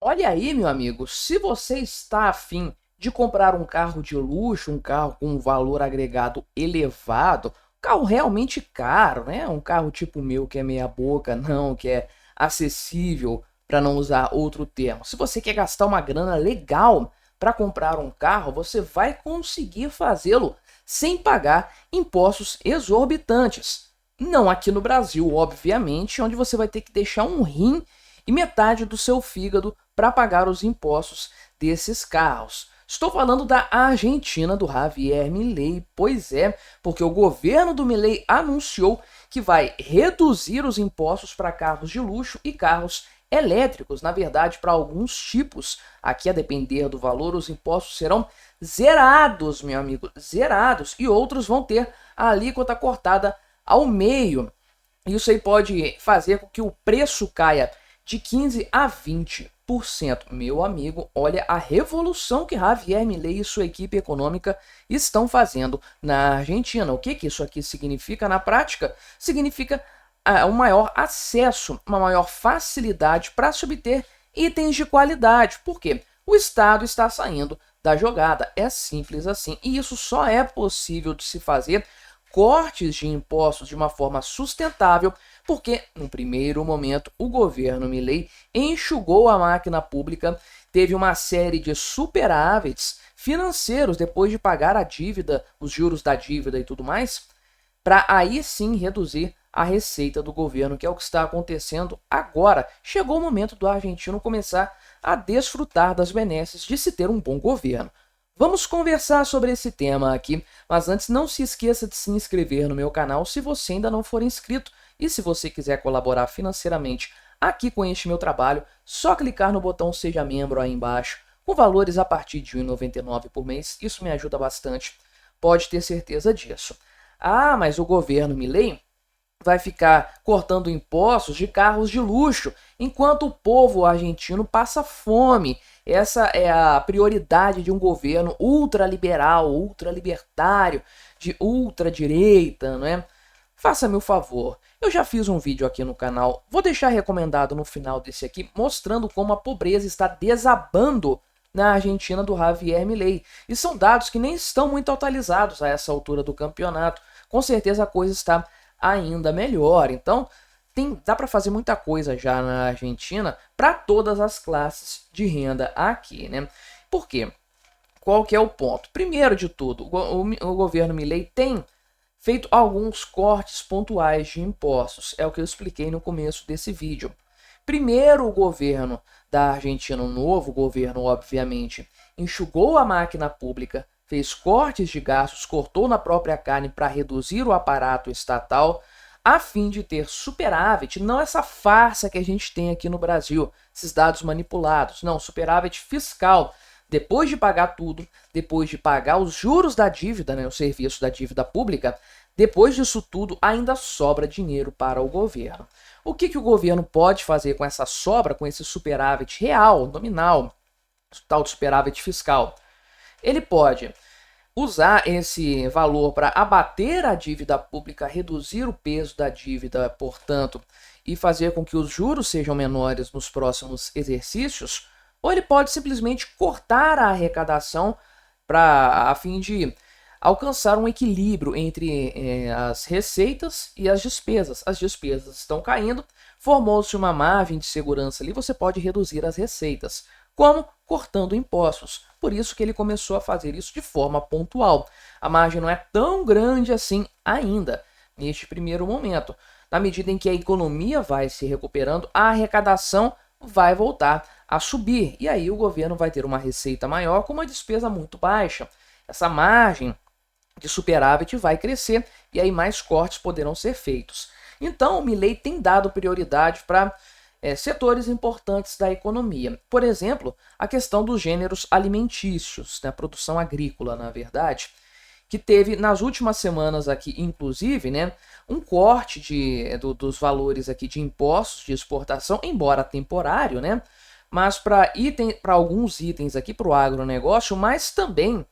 Olha aí, meu amigo, se você está afim de comprar um carro de luxo, um carro com um valor agregado elevado, um carro realmente caro, né? Um carro tipo o meu que é meia boca, não, que é acessível, para não usar outro termo. Se você quer gastar uma grana legal para comprar um carro, você vai conseguir fazê-lo sem pagar impostos exorbitantes. Não aqui no Brasil, obviamente, onde você vai ter que deixar um rim e metade do seu fígado para pagar os impostos desses carros. Estou falando da Argentina, do Javier Milei. Pois é, porque o governo do Milei anunciou que vai reduzir os impostos para carros de luxo e carros elétricos. Na verdade, para alguns tipos, aqui a depender do valor, os impostos serão zerados, meu amigo, zerados. E outros vão ter a alíquota cortada ao meio. Isso aí pode fazer com que o preço caia de 15 a 20%. Meu amigo, olha a revolução que Javier Milei e sua equipe econômica estão fazendo na Argentina. O que isso aqui significa na prática? Significa um maior acesso, uma maior facilidade para se obter itens de qualidade. Por quê? O Estado está saindo da jogada. É simples assim. E isso só é possível de se fazer cortes de impostos de uma forma sustentável, porque, no primeiro momento, o governo Milei enxugou a máquina pública, teve uma série de superávites financeiros depois de pagar a dívida, os juros da dívida e tudo mais, para aí sim reduzir a receita do governo, que é o que está acontecendo agora. Chegou o momento do argentino começar a desfrutar das benesses de se ter um bom governo. Vamos conversar sobre esse tema aqui, mas antes não se esqueça de se inscrever no meu canal se você ainda não for inscrito. E se você quiser colaborar financeiramente aqui com este meu trabalho, só clicar no botão Seja Membro aí embaixo, com valores a partir de R$ 1,99 por mês, isso me ajuda bastante, pode ter certeza disso. Ah, mas o governo Milei vai ficar cortando impostos de carros de luxo, enquanto o povo argentino passa fome. Essa é a prioridade de um governo ultraliberal, ultralibertário, de ultradireita, não é? Faça-me o favor, eu já fiz um vídeo aqui no canal, vou deixar recomendado no final desse aqui, mostrando como a pobreza está desabando na Argentina do Javier Milei. E são dados que nem estão muito atualizados a essa altura do campeonato. Com certeza a coisa está ainda melhor. Então, dá para fazer muita coisa já na Argentina para todas as classes de renda aqui, né? Por quê? Qual que é o ponto? Primeiro de tudo, o governo Milei tem feito alguns cortes pontuais de impostos. É o que eu expliquei no começo desse vídeo. Primeiro, o governo da Argentina, o novo governo, obviamente, enxugou a máquina pública, fez cortes de gastos, cortou na própria carne para reduzir o aparato estatal, a fim de ter superávit, não essa farsa que a gente tem aqui no Brasil, esses dados manipulados, não, superávit fiscal. Depois de pagar tudo, depois de pagar os juros da dívida, né, o serviço da dívida pública, depois disso tudo ainda sobra dinheiro para o governo. O que o governo pode fazer com essa sobra, com esse superávit real, nominal, tal de superávit fiscal? Ele pode usar esse valor para abater a dívida pública, reduzir o peso da dívida, portanto, e fazer com que os juros sejam menores nos próximos exercícios, ou ele pode simplesmente cortar a arrecadação a fim de alcançar um equilíbrio entre as receitas e as despesas. As despesas estão caindo, formou-se uma margem de segurança ali, você pode reduzir as receitas. Como? Cortando impostos. Por isso que ele começou a fazer isso de forma pontual. A margem não é tão grande assim ainda, neste primeiro momento. Na medida em que a economia vai se recuperando, a arrecadação vai voltar a subir. E aí o governo vai ter uma receita maior com uma despesa muito baixa. Essa margem de superávit vai crescer e aí mais cortes poderão ser feitos. Então o Milei tem dado prioridade para setores importantes da economia. Por exemplo, a questão dos gêneros alimentícios, né, a produção agrícola, na verdade, que teve nas últimas semanas aqui, inclusive, né, um corte dos valores aqui de impostos de exportação, embora temporário, né, mas para alguns itens aqui para o agronegócio, mas também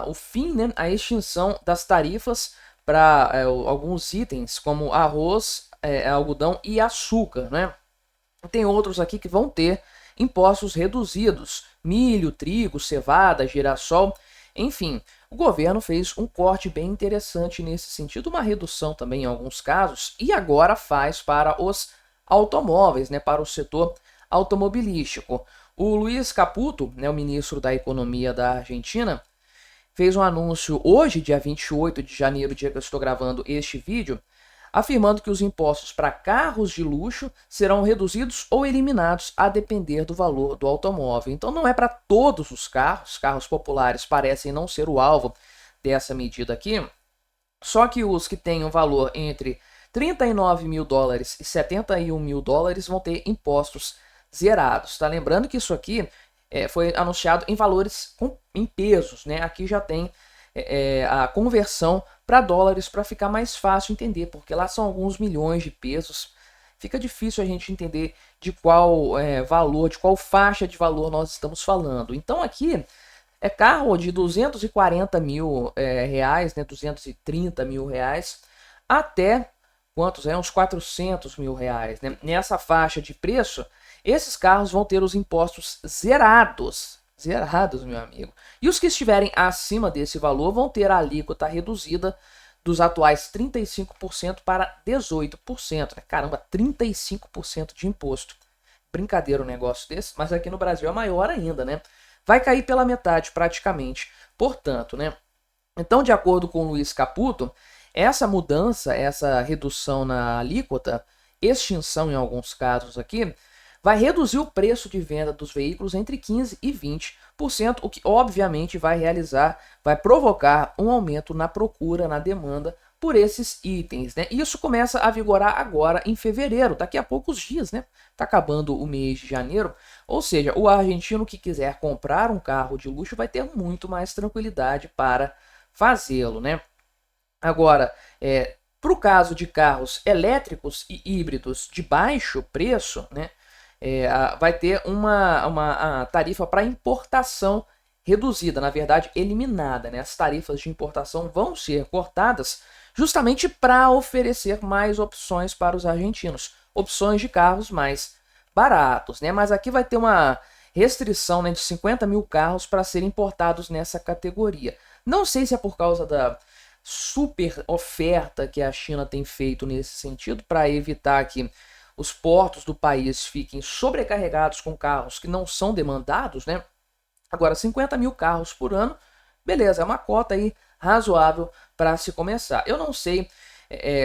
o fim, né, a extinção das tarifas para alguns itens como arroz, algodão e açúcar, né? Tem outros aqui que vão ter impostos reduzidos, milho, trigo, cevada, girassol, enfim. O governo fez um corte bem interessante nesse sentido, uma redução também em alguns casos, e agora faz para os automóveis, né, para o setor automobilístico. O Luiz Caputo, né, o ministro da Economia da Argentina, fez um anúncio hoje, dia 28 de janeiro, dia que eu estou gravando este vídeo, afirmando que os impostos para carros de luxo serão reduzidos ou eliminados a depender do valor do automóvel. Então não é para todos os carros populares parecem não ser o alvo dessa medida aqui, só que os que têm um valor entre 39 mil dólares e 71 mil dólares vão ter impostos zerados. Tá lembrando que isso aqui foi anunciado em valores em pesos, né? Aqui já tem a conversão para dólares para ficar mais fácil entender, porque lá são alguns milhões de pesos. Fica difícil a gente entender de qual valor, de qual faixa de valor nós estamos falando. Então aqui é carro de 240 mil reais, né? 230 mil reais, até quantos? Uns 400 mil reais, né? Nessa faixa de preço, esses carros vão ter os impostos zerados. Zerados, meu amigo. E os que estiverem acima desse valor vão ter a alíquota reduzida dos atuais 35% para 18%. Né? Caramba, 35% de imposto. Brincadeira um negócio desse, mas aqui no Brasil é maior ainda, né? Vai cair pela metade praticamente. Portanto, né? Então, de acordo com o Luiz Caputo, essa mudança, essa redução na alíquota, extinção em alguns casos aqui, vai reduzir o preço de venda dos veículos entre 15% e 20%, o que obviamente vai provocar um aumento na procura, na demanda por esses itens, né? Isso começa a vigorar agora em fevereiro, daqui a poucos dias, né? Tá acabando o mês de janeiro, ou seja, o argentino que quiser comprar um carro de luxo vai ter muito mais tranquilidade para fazê-lo, né? Agora, para o caso de carros elétricos e híbridos de baixo preço, né? Vai ter uma tarifa para importação reduzida, na verdade eliminada, né? As tarifas de importação vão ser cortadas justamente para oferecer mais opções para os argentinos, opções de carros mais baratos, né? Mas aqui vai ter uma restrição, né, de 50 mil carros para serem importados nessa categoria. Não sei se é por causa da super oferta que a China tem feito nesse sentido, para evitar que os portos do país fiquem sobrecarregados com carros que não são demandados, né? Agora, 50 mil carros por ano, beleza, é uma cota aí razoável para se começar. Eu não sei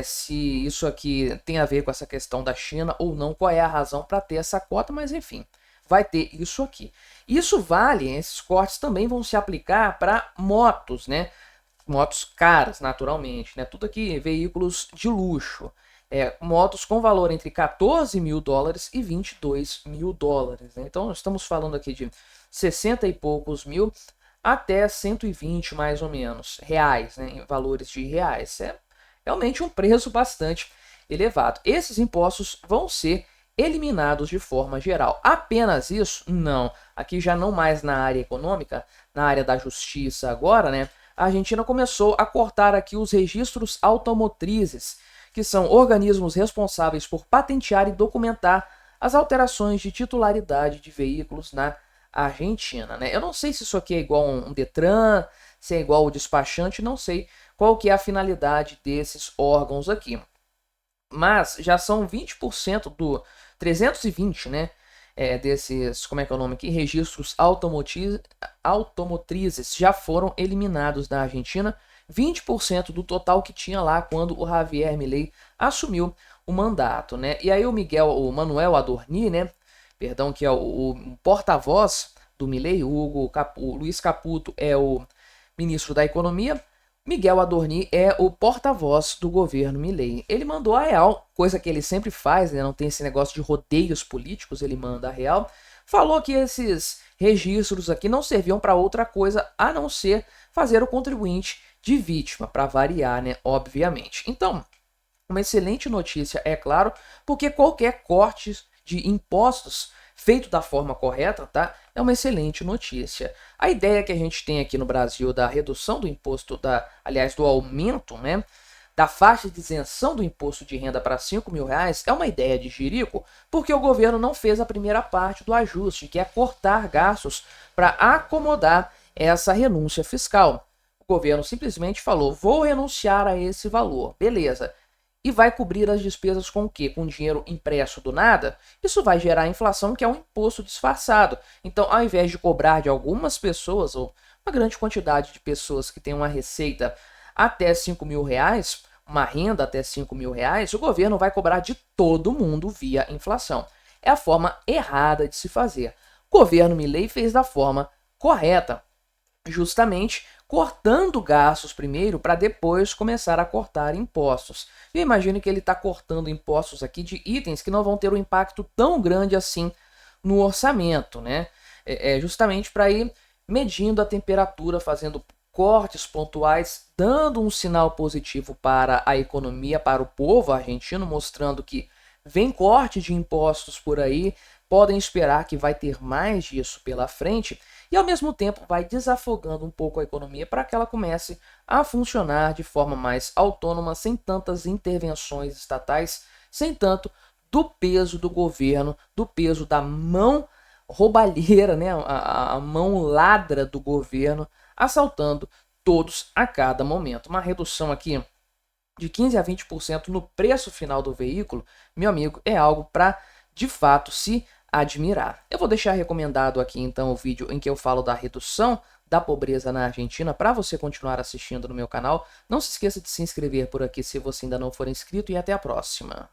se isso aqui tem a ver com essa questão da China ou não, qual é a razão para ter essa cota, mas enfim, vai ter isso aqui. Isso vale, esses cortes também vão se aplicar para motos, né? Motos caras, naturalmente, né? Tudo aqui, veículos de luxo. Motos com valor entre 14 mil dólares e 22 mil dólares. Né? Então, estamos falando aqui de 60 e poucos mil até 120 mais ou menos reais, né? Em valores de reais. É realmente um preço bastante elevado. Esses impostos vão ser eliminados de forma geral. Apenas isso? Não. Aqui já não mais na área econômica, na área da justiça agora, né? A Argentina começou a cortar aqui os registros automotrizes, que são organismos responsáveis por patentear e documentar as alterações de titularidade de veículos na Argentina, né? Eu não sei se isso aqui é igual a um Detran, se é igual ao despachante, não sei qual que é a finalidade desses órgãos aqui. Mas já são 20% do 320, né? Desses, como é que é o nome aqui? Registros automotrizes já foram eliminados da Argentina. 20% do total que tinha lá quando o Javier Milei assumiu o mandato, né? E aí o Manuel Adorni, né? Perdão, que é o porta-voz do Milei, o Luiz Caputo é o ministro da Economia, Miguel Adorni é o porta-voz do governo Milei. Ele mandou a real, coisa que ele sempre faz, né? Não tem esse negócio de rodeios políticos, ele manda a real. Falou que esses registros aqui não serviam para outra coisa a não ser fazer o contribuinte de vítima, para variar, né? Obviamente. Então, uma excelente notícia, é claro, porque qualquer corte de impostos feito da forma correta, tá? É uma excelente notícia. A ideia que a gente tem aqui no Brasil da redução do imposto, aliás, do aumento, né, da faixa de isenção do imposto de renda para R$ 5.000 é uma ideia de jirico, porque o governo não fez a primeira parte do ajuste, que é cortar gastos para acomodar essa renúncia fiscal. O governo simplesmente falou, vou renunciar a esse valor, beleza. E vai cobrir as despesas com o quê? Com dinheiro impresso do nada? Isso vai gerar inflação, que é um imposto disfarçado. Então, ao invés de cobrar de algumas pessoas, ou uma grande quantidade de pessoas que têm uma receita até R$ 5.000, uma renda até R$ 5.000, o governo vai cobrar de todo mundo via inflação. É a forma errada de se fazer. O governo Milei fez da forma correta, justamente cortando gastos primeiro para depois começar a cortar impostos. Eu imagino que ele está cortando impostos aqui de itens que não vão ter um impacto tão grande assim no orçamento, né? Justamente para ir medindo a temperatura, fazendo cortes pontuais, dando um sinal positivo para a economia, para o povo argentino, mostrando que vem corte de impostos por aí, podem esperar que vai ter mais disso pela frente, e ao mesmo tempo vai desafogando um pouco a economia para que ela comece a funcionar de forma mais autônoma, sem tantas intervenções estatais, sem tanto do peso do governo, do peso da mão roubalheira, né? a mão ladra do governo, assaltando todos a cada momento. Uma redução aqui de 15 a 20% no preço final do veículo, meu amigo, é algo para, de fato, se admirar. Eu vou deixar recomendado aqui, então, o vídeo em que eu falo da redução da pobreza na Argentina para você continuar assistindo no meu canal. Não se esqueça de se inscrever por aqui se você ainda não for inscrito e até a próxima.